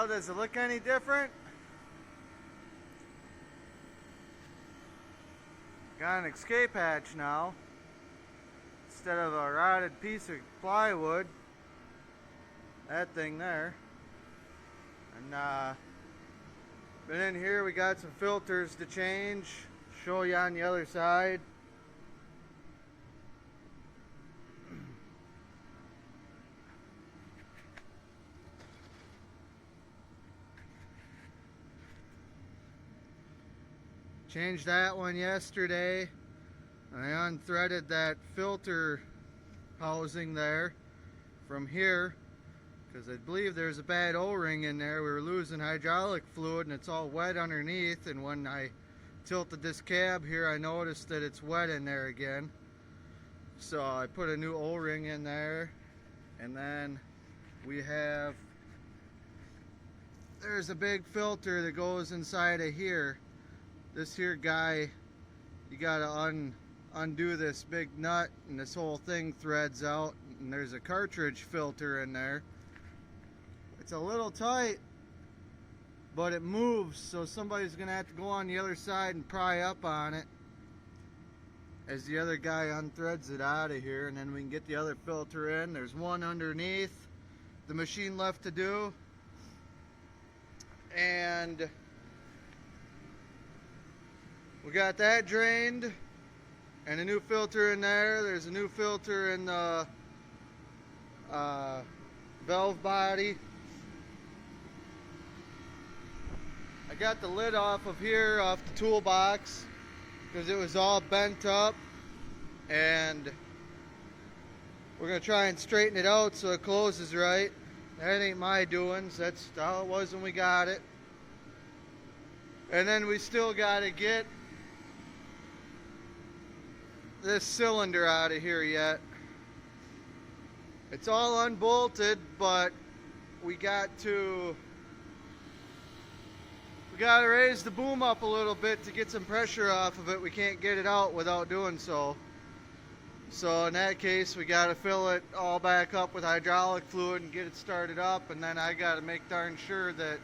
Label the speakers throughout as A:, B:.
A: Well, does it look any different? Got an escape hatch now instead of a rotted piece of plywood. That thing there. And been in here, we got some filters to change. Show you on the other side. Changed that one yesterday. I unthreaded that filter housing there from here because I believe there's a bad O-ring in there. We were losing hydraulic fluid and it's all wet underneath, and when I tilted this cab here I noticed that it's wet in there again. So I put a new O-ring in there, and then there's a big filter that goes inside of here. This here guy, you gotta undo this big nut and this whole thing threads out, and there's a cartridge filter in there. It's a little tight, but it moves, so somebody's gonna have to go on the other side and pry up on it as the other guy unthreads it out of here, and then we can get the other filter in. There's one underneath the machine left to do, and we got that drained and a new filter in there. There's a new filter in the valve body. I got the lid off of here, off the toolbox, because it was all bent up, and we're going to try and straighten it out so it closes right. That ain't my doings. That's how it was when we got it. And then we still got to get this cylinder out of here yet. It's all unbolted, but we got to raise the boom up a little bit to get some pressure off of it. We can't get it out without doing so. So in that case, we got to fill it all back up with hydraulic fluid and get it started up, and then I got to make darn sure that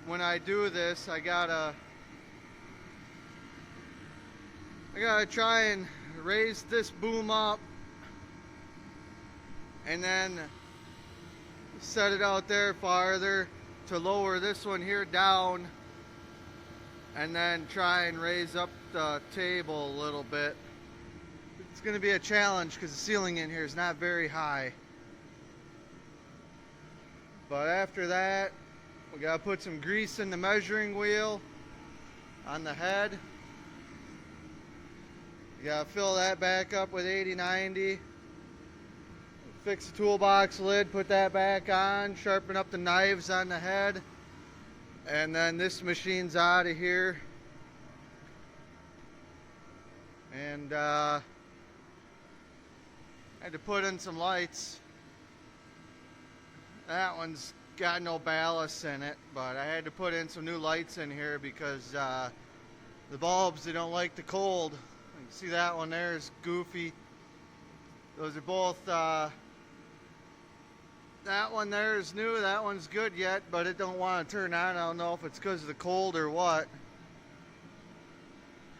A: when I do this, I gotta try and raise this boom up and then set it out there farther to lower this one here down, and then try and raise up the table a little bit. It's going to be a challenge because the ceiling in here is not very high. But after that, we got to put some grease in the measuring wheel on the head. You got to fill that back up with 80/90. Fix the toolbox lid, put that back on, sharpen up the knives on the head, and then this machine's out of here. And I had to put in some lights. That one's got no ballast in it, but I had to put in some new lights in here because the bulbs, they don't like the cold. You can see that one there is goofy. Those are both, that one there is new, that one's good yet, but it don't want to turn on. I don't know if it's because of the cold or what.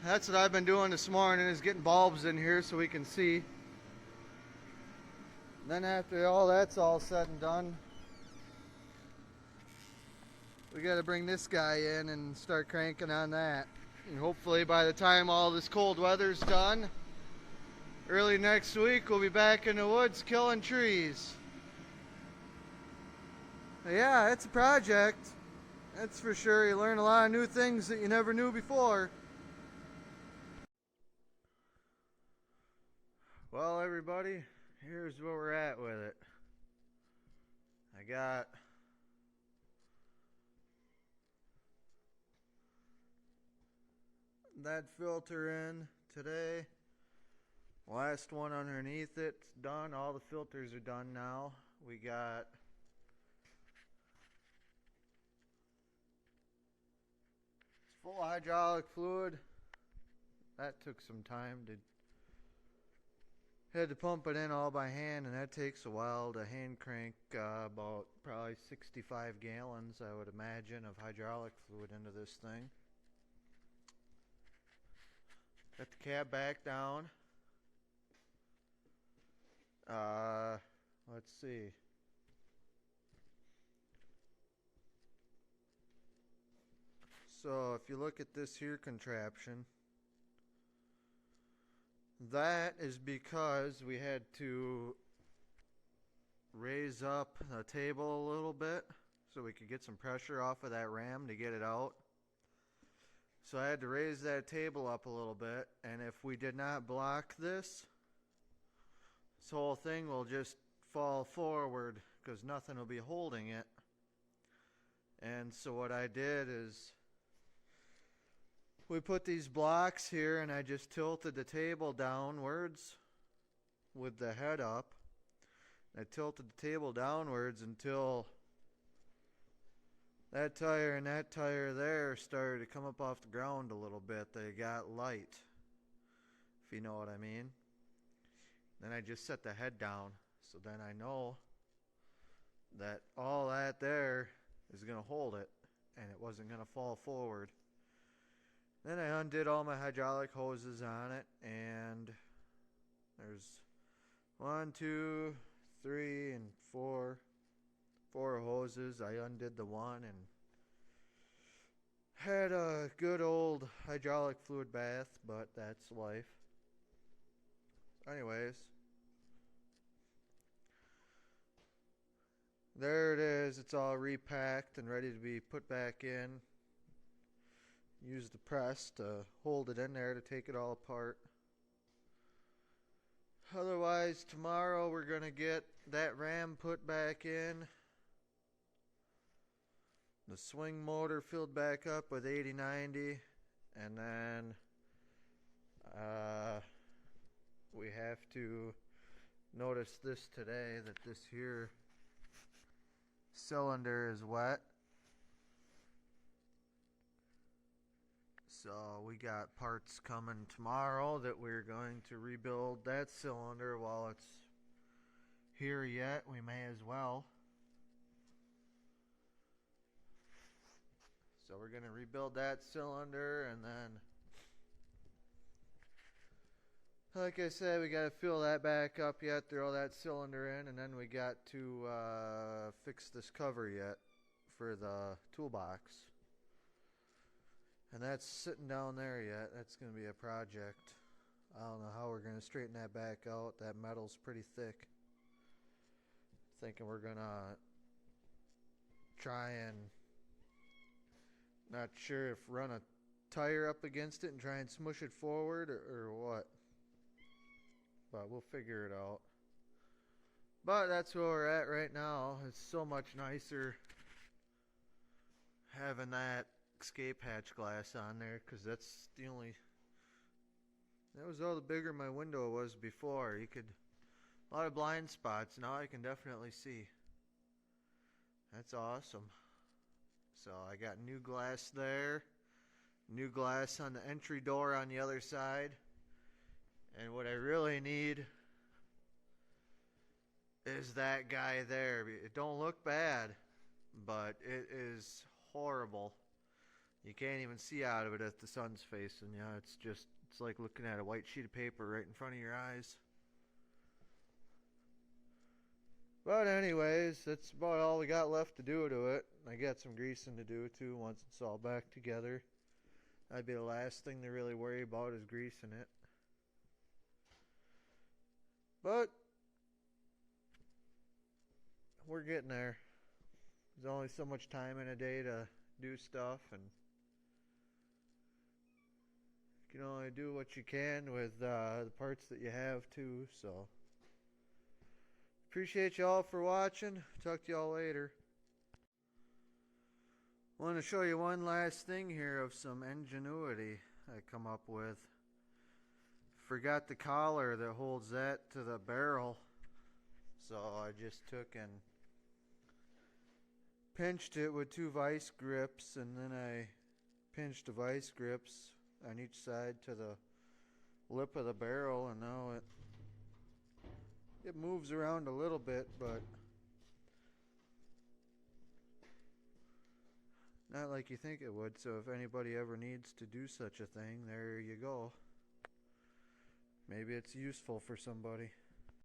A: That's what I've been doing this morning, is getting bulbs in here so we can see. Then after all that's all said and done, we got to bring this guy in and start cranking on that. And hopefully by the time all this cold weather's done, early next week, we'll be back in the woods killing trees. But yeah, it's a project. That's for sure. You learn a lot of new things that you never knew before. Well, everybody, here's where we're at with it. I got that filter in today. Last one underneath it's done. All the filters are done now. We got full hydraulic fluid. That took some time to Had to pump it in all by hand, and that takes a while to hand crank about probably 65 gallons, I would imagine, of hydraulic fluid into this thing. Got the cab back down. Let's see. So if you look at this here contraption, that is because we had to raise up the table a little bit so we could get some pressure off of that ram to get it out. So I had to raise that table up a little bit, and if we did not block this whole thing will just fall forward because nothing will be holding it. And so what I did is we put these blocks here, and I just tilted the table downwards with the head up. I tilted the table downwards until that tire and that tire there started to come up off the ground a little bit. They got light, if you know what I mean. Then I just set the head down, so then I know that all that there is going to hold it, and it wasn't going to fall forward. Then I undid all my hydraulic hoses on it, and there's 1, 2, 3, and 4 hoses. I undid the one and had a good old hydraulic fluid bath, but that's life. Anyways, there it is. It's all repacked and ready to be put back in. Use the press to hold it in there to take it all apart. Otherwise, tomorrow we're going to get that ram put back in. The swing motor filled back up with 80/90. And then we have to notice this today, that this here cylinder is wet. So we got parts coming tomorrow that we're going to rebuild that cylinder while it's here yet. We may as well. So we're going to rebuild that cylinder, and then, like I said, we got to fill that back up yet, throw that cylinder in, and then we got to fix this cover yet for the toolbox. And that's sitting down there yet. That's going to be a project. I don't know how we're going to straighten that back out. That metal's pretty thick. Thinking we're going to try and, not sure if run a tire up against it and try and smush it forward or what. But we'll figure it out. But that's where we're at right now. It's so much nicer having that escape hatch glass on there, because that's the only, that was all the bigger my window was before. You could, a lot of blind spots. Now I can definitely see. That's awesome. So I got new glass there, new glass on the entry door on the other side, and what I really need is that guy there. It don't look bad, but it is horrible. You can't even see out of it if the sun's facing you. It's just, it's like looking at a white sheet of paper right in front of your eyes. But anyways, that's about all we got left to do to it. I got some greasing to do too once it's all back together. That'd be the last thing to really worry about, is greasing it. But we're getting there. There's only so much time in a day to do stuff, and you can only do what you can with the parts that you have too. So appreciate y'all for watching. Talk to y'all later. I want to show you one last thing here of some ingenuity I come up with. Forgot the collar that holds that to the barrel, so I just took and pinched it with 2 vice grips, and then I pinched the vice grips on each side to the lip of the barrel, and now it It moves around a little bit, but not like you think it would. So if anybody ever needs to do such a thing, there you go. Maybe it's useful for somebody.